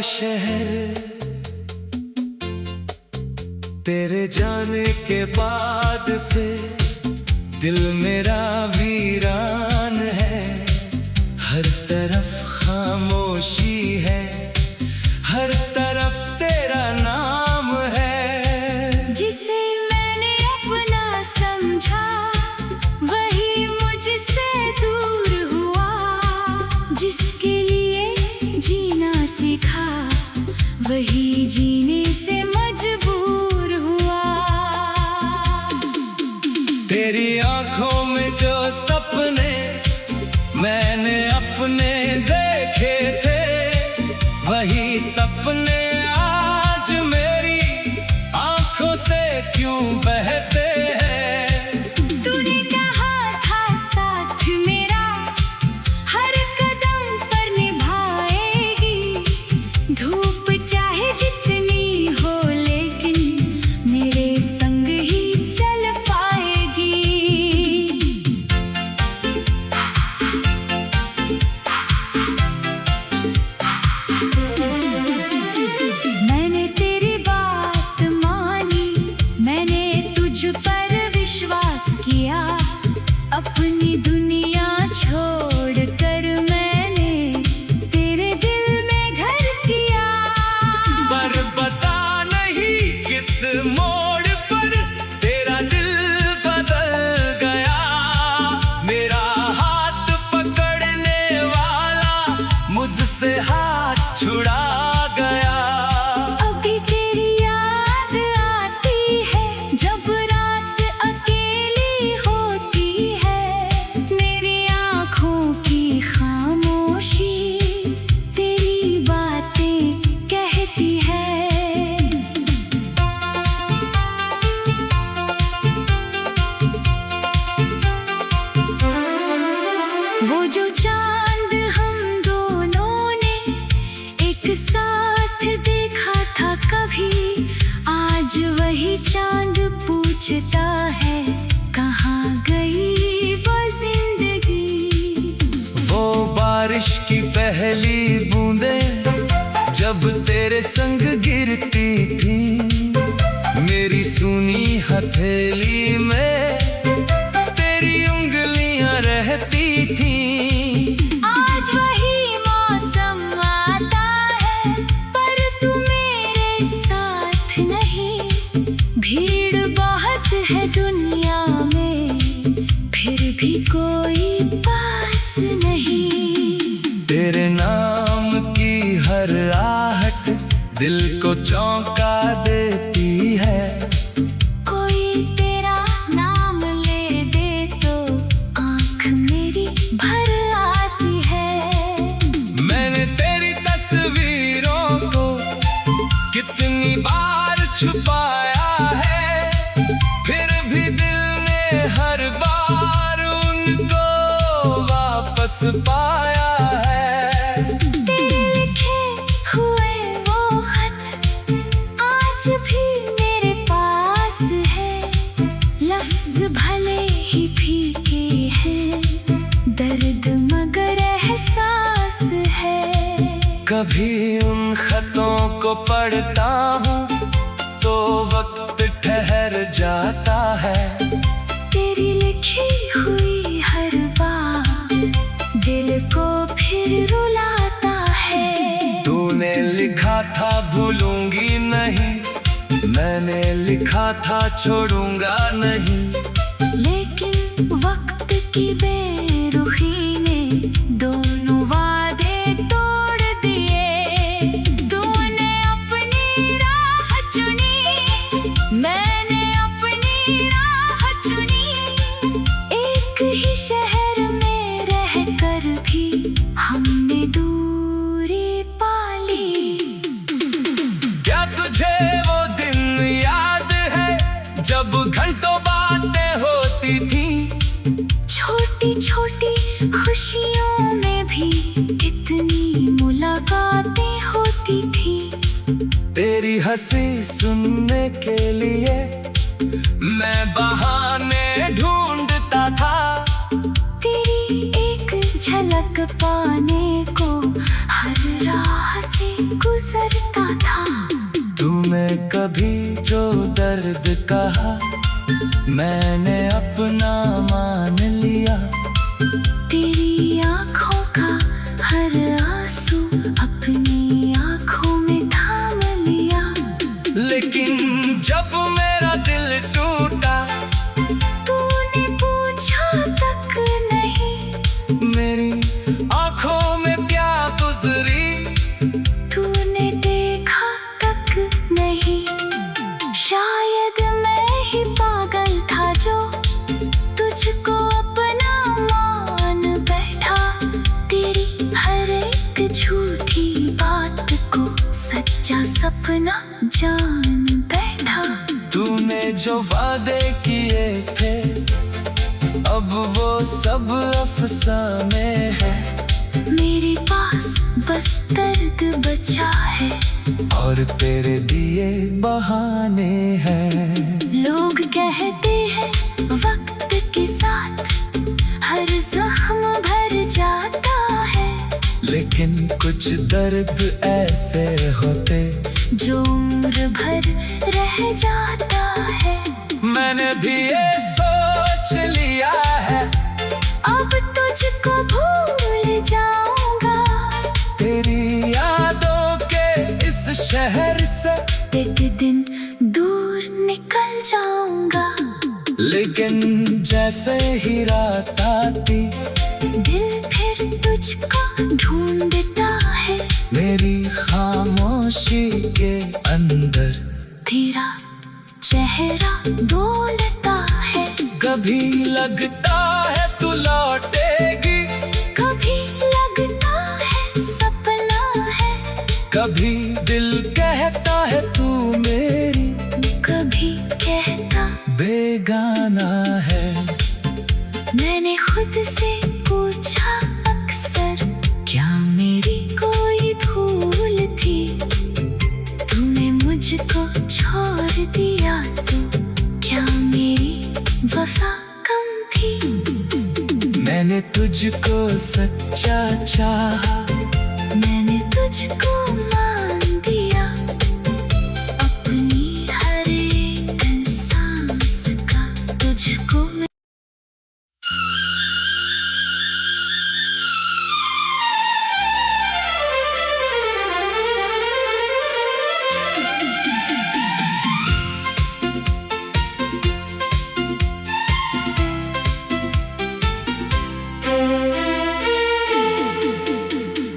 शहर तेरे जाने के बाद से दिल मेरा वीरान है। हर तरफ खामोशी है, हर तरफ तेरा नाम है। जिसे मैंने अपना समझा वही मुझसे दूर हुआ, जिसके लिए जीना सीखा वही जीने से मजबूर हुआ। तेरी आंखों में जो सपने मैंने अपने देखे थे, वही सपने आज मेरी आंखों से क्यों बहते हैं। तूने कहा था साथ मेरा हर कदम पर निभाएगी, धूप चाहे जितनी हो लेकिन मेरे संग ही चल पाएगी। मैंने तेरी बात मानी, मैंने तुझ पर विश्वास किया, अपनी दुनिया छोड़कर मैंने तेरे दिल में घर किया। पर पता नहीं किस मोड़ पर तेरा दिल बदल गया। मेरा हाथ पकड़ने वाला मुझसे हाथ छुड़ा गया। अभी तेरी याद आती है जब रात अकेली होती है, मेरी आँखों की खामोशी तेरी बातें कहती है। वो जो चांद हम दोनों ने एक साथ देखा था कभी, आज वही चांद पूछता है कहाँ गई वो जिंदगी। वो बारिश की पहली बूंदें जब तेरे संग गिरती थी, मेरी सूनी हथेली में तेरी उंगलियां रहती थी। आज वही मौसम आता है पर तू मेरे साथ नहीं, भीड़ बहुत है दुनिया में फिर भी कोई पास नहीं। तेरे नाम की हर आहट दिल को चौंका देती है। कोई तेरा नाम ले दे तो आँख मेरी भर आती है। मैंने तेरी तस्वीरों को कितनी बार छुपाया है, फिर भी दिल ने हर बार उनको वापस पाया है। तेरे लिखे हुए वो खत आज भी मेरे पास है, लफ्ज भले ही फीके हैं, दर्द मगर एहसास है। कभी उन खतों को पढ़ता हूँ तो वक्त ठहर जाता है। तेरी लिखी हुई हर बात दिल को फिर रुलाता है। तूने लिखा था भूलूंगी नहीं, मैंने लिखा था छोड़ूंगा नहीं। लेकिन वक्त की बेरुखी ने दोनों वादे तोड़ दिए। तूने अपनी राह चुनी, मैंने अपनी राह चुनी, एक ही शहर में रहकर भी हमने दूरी पाली। क्या तुझे वो दिन याद है जब घंटों बातें होती थी? छोटी छोटी खुशियों में भी कितनी मुलाकातें होती थी। तेरी हंसी सुनने के लिए मैं बहाने ढूंढता था। तेरी एक झलक पाने को हर राह से गुजर कभी जो दर्द कहा मैंने अपना मान लिया। तेरी आँखों का हर आंसू अपनी आँखों में थाम लिया। लेकिन जब मेरा दिल टूटा तूने पूछा तक नहीं, मेरी आँखों में क्या गुजरी तूने देखा तक नहीं। शायद मैं ही पागल था जो तुझको अपना मान बैठा। तेरी हर एक झूठी बात को सच्चा सपना जान बैठा। तूने जो वादे किए थे अब वो सब अफसाने हैं। मेरे पास बस दर्द बचा है और तेरे दिए बहाने हैं। लोग कहते हैं वक्त के साथ हर जख्म भर जाता है, लेकिन कुछ दर्द ऐसे होते जो उम्र भर रह जाता है। मैंने भी ये सोच लिया है अब तुझको भूल जाऊंगा, तेरी यादों के इस शहर से एक दिन दूर निकल जाऊंगा। लेकिन जैसे ही रात आती दिल फिर तुझको ढूंढता है। मेरी खामोशी के अंदर तेरा चेहरा डोलता है। कभी लगता है तू लौटेगी, कभी लगता है सपना है, कभी दिल कहता है तू मेरी कभी कहता बेगाना है। मैंने खुद से पूछा अक्सर क्या मेरी कोई भूल थी। तूने मुझको छोड़ दिया तो क्या मेरी वफा कम थी। मैंने तुझको सच्चा चाहा, मैंने तुझको मान दिया। अपनी हर एक सांस का तुझको मैं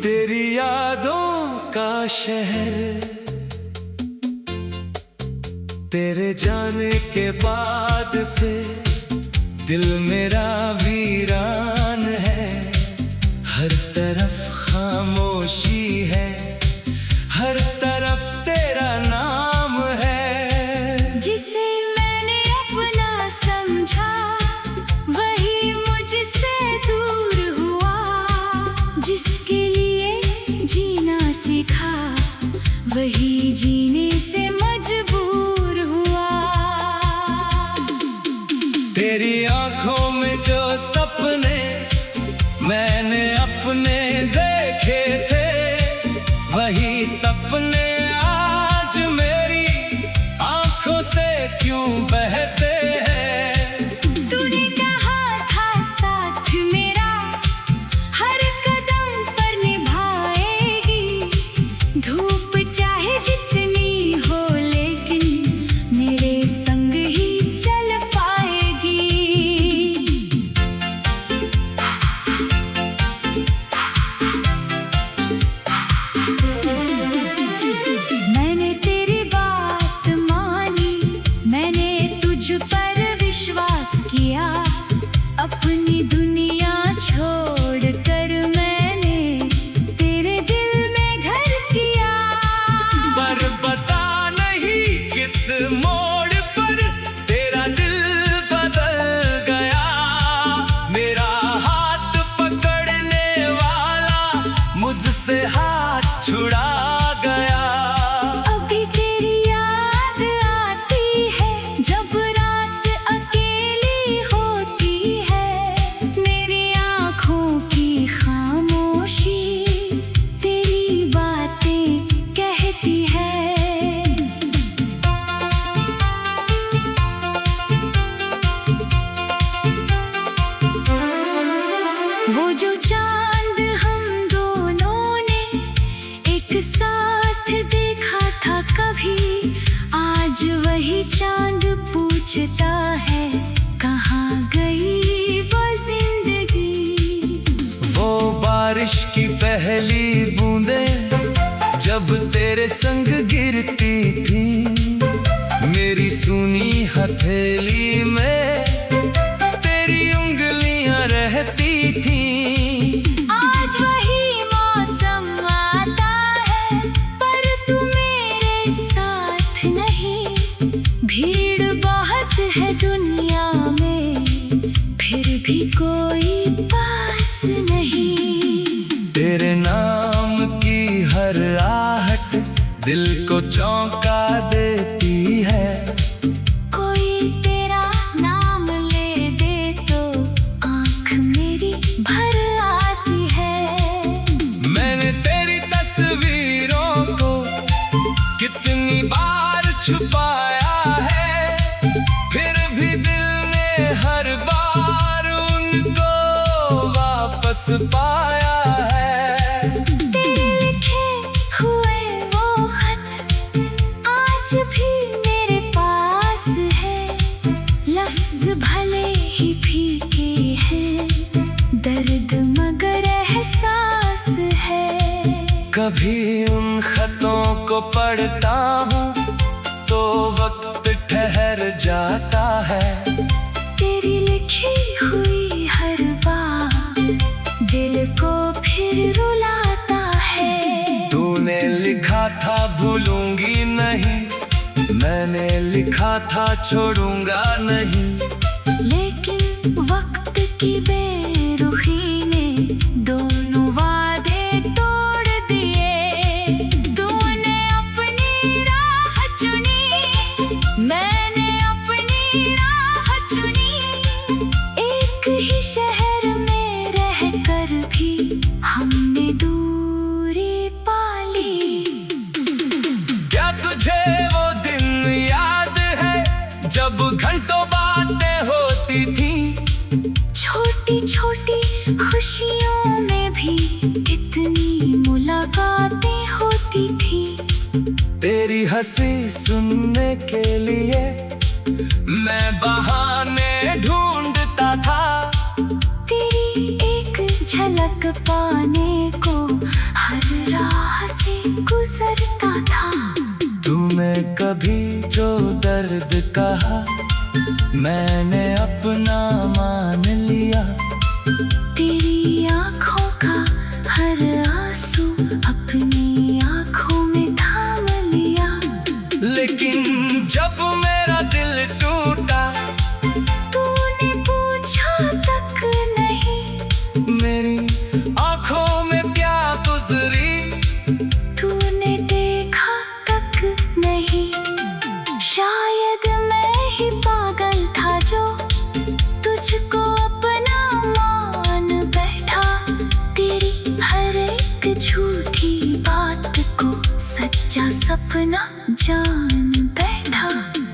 तेरी यादों का शहर तेरे जाने के बाद से दिल मेरा वीरान है। हर तरफ खामोशी है, हर तरफ तेरा नाम है। जिसे मैंने अपना समझा वही मुझसे दूर हुआ। जिसके लिए जीना सीखा वही जीने से मजबूर हुआ। तेरी आंखों में जो सपने मैंने अपने देखे थे वही सपने आज मेरी आंखों से क्यों बहते हैं। तूने कहा था साथ मेरा हर कदम पर निभाएगी। धूप चाहे जितनी हो लेकिन मेरे संग ही चल पाएगी। पहली बूंदें जब तेरे संग गिरती थी, मेरी सूनी हथेली में तेरी उंगलियां रहती थी। आज वही मौसम आता है पर तू मेरे साथ नहीं। भीड़ बहुत है दुनिया में फिर भी कोई पास नहीं। तेरे नाम की हर आहट दिल को चौंका देती है। कोई तेरा नाम ले दे तो आँख मेरी भर आती है। मैंने तेरी तस्वीरों को कितनी बार छुपाया है, फिर भी दिल ने हर बार उनको वापस पाया है। तेरे लिखे हुए वो खत आज भी मेरे पास है। लफ्ज भले ही फीके हैं, दर्द मगर एहसास है। कभी उन खतों को पढ़ता हूँ तो वक्त ठहर जाता है। तेरी लिखी हुई हर बात दिल को फिर रुलाता है। तूने लिखा था भूलूंगी नहीं, मैंने लिखा था छोड़ूंगा नहीं। लेकिन वक्त की बेरुखी ने दोनों वादे तोड़ दिए। तूने अपनी राह चुनी, मैंने अपनी राह चुनी। एक ही शहर में रहकर भी हमने दूरी पाली। क्या तुझे वो दिन याद है जब घंटों बातें होती थी? छोटी छोटी खुशियों में भी कितनी मुलाकातें होती थी। तेरी हंसी सुनने के लिए मैं बहाने ढूंढता था। तेरी एक झलक पाने को हर राह से गुजरता था। तूने कभी जो दर्द कहा मैंने अपना मान लिया। तेरी आँखों का हर आंसू अपनी आँखों में थाम लिया। लेकिन जब मेरा दिल टूटा तूने पूछा तक नहीं, मेरी आंखों में क्या गुजरी। तूने देखा तक नहीं। शायद मैं ही पागल था जो तुझको अपना मान बैठा। तेरी हर एक झूठी बात को सच्चा सपना जान बैठा।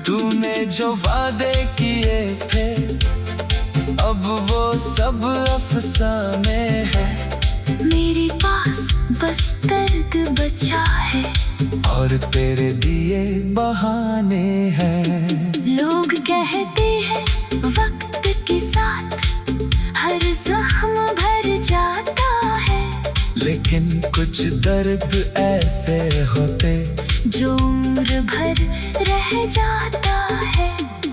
तूने जो वादे किए थे अब वो सब अफसाने हैं। मेरे पास बस दर्द बचा है और तेरे दिए बहाने हैं। लोग कहते हैं वक्त के साथ हर जख्म भर जाता है, लेकिन कुछ दर्द ऐसे होते जो उम्र भर रह जाता है।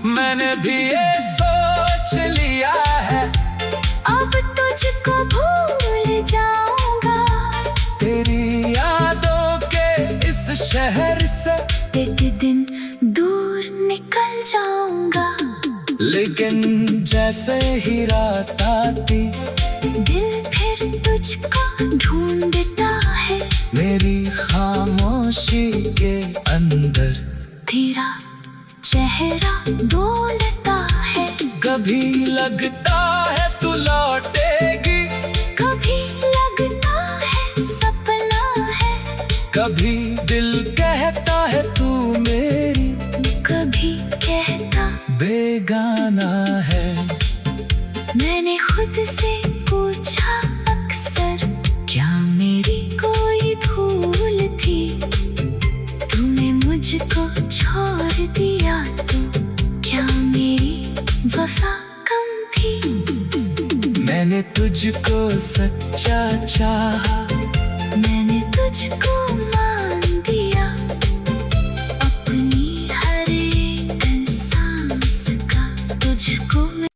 मैंने भी ये सोच लिया है अब तुझको भूल जाऊंगा। तेरी यादों के इस शहर से एक दिन दूर निकल जाऊंगा। लेकिन जैसे ही रात आती दिल फिर तुझको ढूंढता है। मेरी खामोशी के अंदर तेरा चेहरा बोलता है। कभी लगता है तू लौटेगी, कभी लगता है सपना है। कभी दिल कहता है तू मेरी, कभी कहता बेगाना है। मैंने खुद से पूछा अक्सर क्या मेरी कोई भूल थी। तूने मुझको छोड़ दिया तो क्या मेरी वफा कम थी। मैंने तुझको सच्चा चाहा तुझको मान दिया, अपनी हर एक सांस का तुझको मैं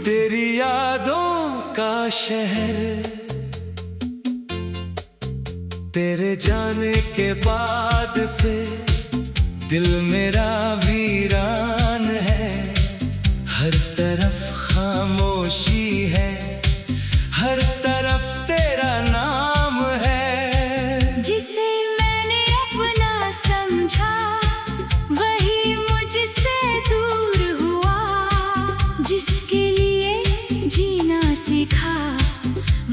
तेरी यादों का शहर, तेरे जाने के बाद से दिल मेरा वीरान है। हर तरफ खामोशी है, हर तरफ तेरा नाम है। जिसे मैंने अपना समझा वही मुझसे दूर हुआ, जिसके लिए जीना सीखा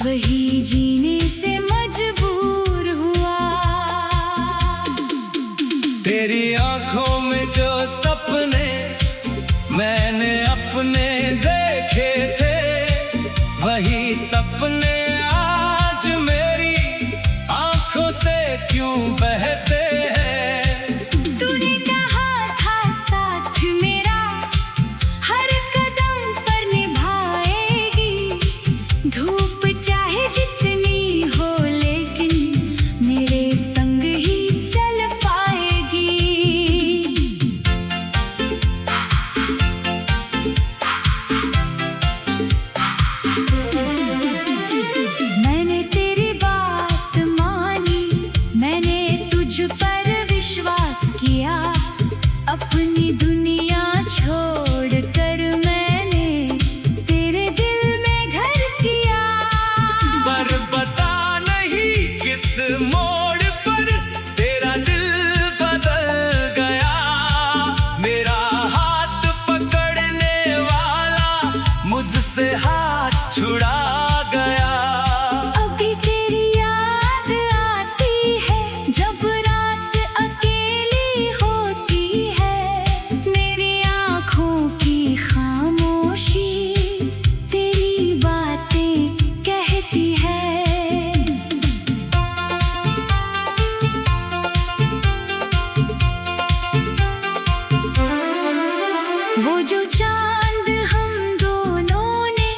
वही जीने से मजबूर हुआ। तेरी आंखों में जो सपने मैंने अपने देखे थे, वही सपने आज मेरी आंखों से क्यों बहते हैं। तूने कहा था साथ मेरा हर कदम पर निभाएगी, धूप चाहे जितनी हो लेकिन मेरे संग ही चल पाएगी। मैंने तेरी बात मानी, मैंने तुझ पर विश्वास किया, अपनी दुनिया छोड़कर मैंने तेरे दिल में घर किया। पर बता नहीं किस मोड़ पर तेरा दिल बदल गया। मेरा हाथ पकड़ने वाला मुझसे हाथ छुड़ा गया। अभी तेरी याद आती है जब रात अकेली होती है, मेरी आँखों की खामोशी तेरी बातें कहती है। वो जो चांद हम दोनों ने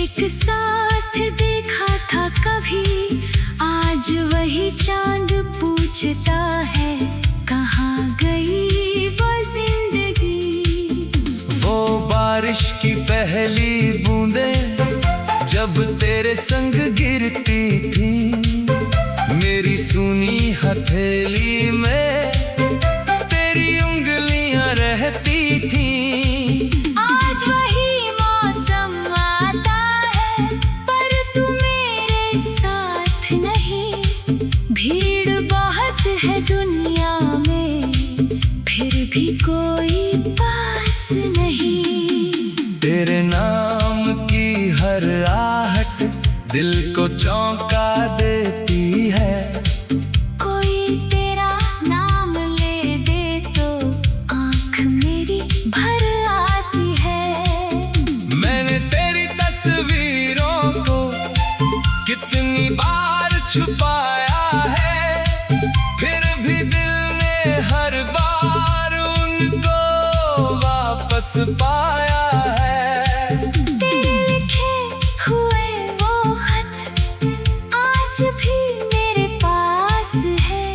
एक साथ देखा था कभी, आज वही चांद पूछता है कहाँ गई वो जिंदगी। वो बारिश की पहली बूंदें जब तेरे संग गिरती थी, मेरी सूनी हथेली में तेरी उंगलियां रहती थी। आज वही मौसम आता है पर तू मेरे साथ नहीं, भीड़ बहुत है दुनिया में फिर भी कोई पास नहीं। तेरे नाम की हर आहट दिल को चौंका देती है। कोई तेरा नाम ले दे तो आँख मेरी भर आती है। मैंने तेरी तस्वीरों को कितनी बार छुपाया है, फिर भी दिल ने हर बार उनको वापस पाया है। तेरे लिखे हुए वो खत आज भी मेरे पास है,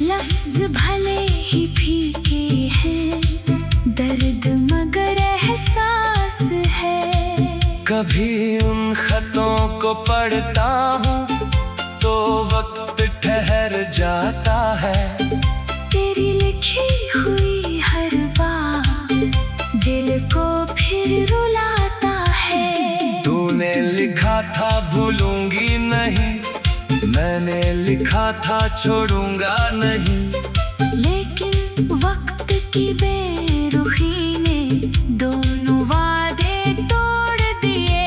लफ्ज भले ही फीके हैं, दर्द मगर एहसास है। कभी उन खतों को पढ़ता हूँ तो वक्त ठहर जाता है। तेरी लिखी हुई हर बात दिल को फिर रुलाता है। तूने लिखा था भूलूंगी नहीं, मैंने लिखा था छोड़ूंगा नहीं, लेकिन वक्त की बेरुखी ने दोनों वादे तोड़ दिए।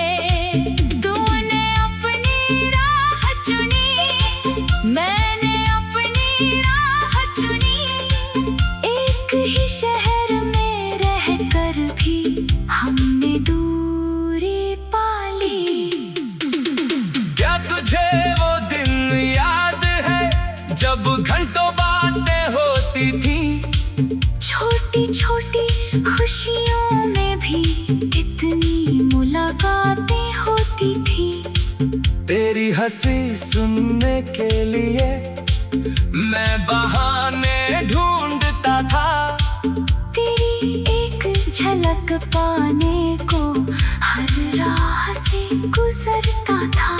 तूने अपनी राह चुनी, मैंने अपनी राह चुनी, एक ही शहर में रहकर भी हमने दूरी पा ली। छोटी खुशियों में भी कितनी मुलाकातें होती थी। तेरी हंसी सुनने के लिए मैं बहाने ढूंढता था। तेरी एक झलक पाने को हर राह से गुजरता था।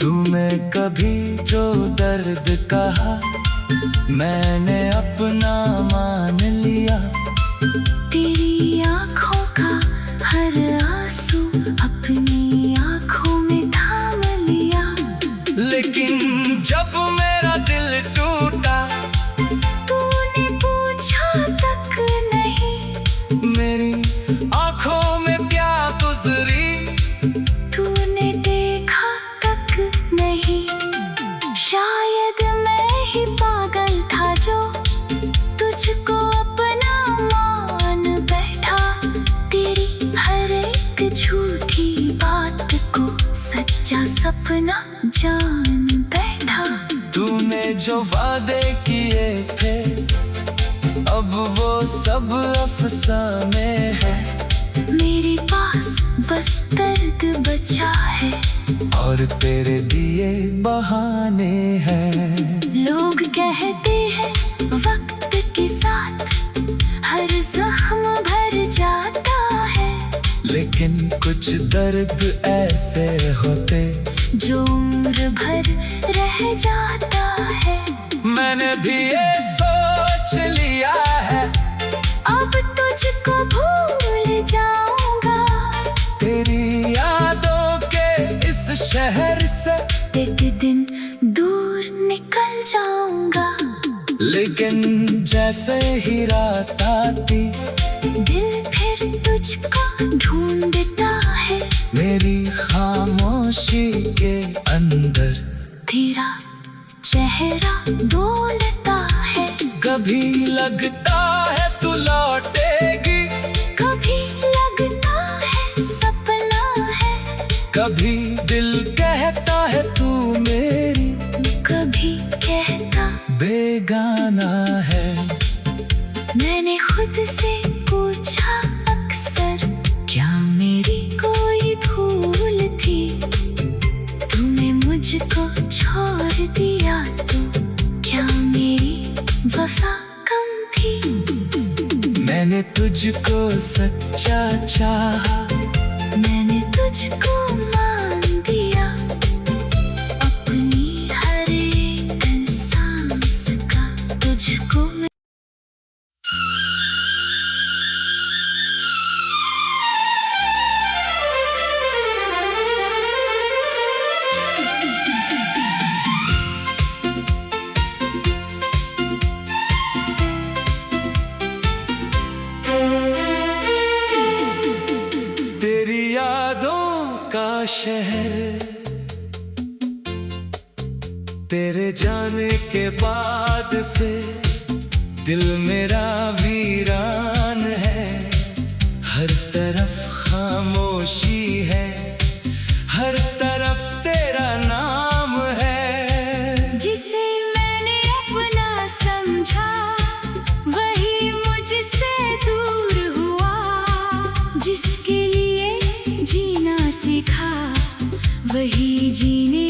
तूने कभी जो दर्द कहा मैंने अपना मान लिया। तेरी आँखों का हर आंसू अपनी आँखों में थाम लिया। लेकिन जब मेरा दिल टूटा तूने पूछा तक नहीं मेरी आंखों में क्या गुजरी। तूने देखा तक नहीं। शायद मैं ही पागल था जो तुझको अपना मान बैठा। तेरी हर एक झूठी बात को सच्चा सपना जान बैठा। तूने जो वादे किए थे अब वो सब अफसाने हैं। मेरे पास बस दर्द बचा है और तेरे दिए बहाने हैं। लोग कहते हैं वक्त के साथ हर जख्म भर जाता है। लेकिन कुछ दर्द ऐसे होते जो उम्र भर रह जाता है। मैंने भी ये सोच लिया है अब तुझको भूल जाऊंगा। तेरी यादों के इस शहर से एक दिन दूर निकल जाऊंगा। लेकिन जैसे ही रात आती दिल फिर तुझको ढूंढता है। मेरी खामोशी के अंदर तेरा चेहरा डोलता है। कभी लगता है तू लौटेगी, कभी लगता है सपना है। कभी दिल कहता है तू मेरी कभी कहता बेगाना है। मैंने खुद से पूछा अक्सर क्या मेरी कोई भूल थी। तूने मुझको छोड़ दिया तो क्या मेरी वफा कम थी। मैंने तुझको सच्चा चाहा, मैंने तुझको मान दिया। अपनी हर एक सांस का तुझको तेरी यादों का शहर तेरे जाने के बाद से दिल मेरा वीरान है। हर तरफ खामोशी है, हर तरफ तेरा नाम है। जिसे मैंने अपना समझा वही मुझसे दूर हुआ। जिसके लिए जीना सीखा वही जीने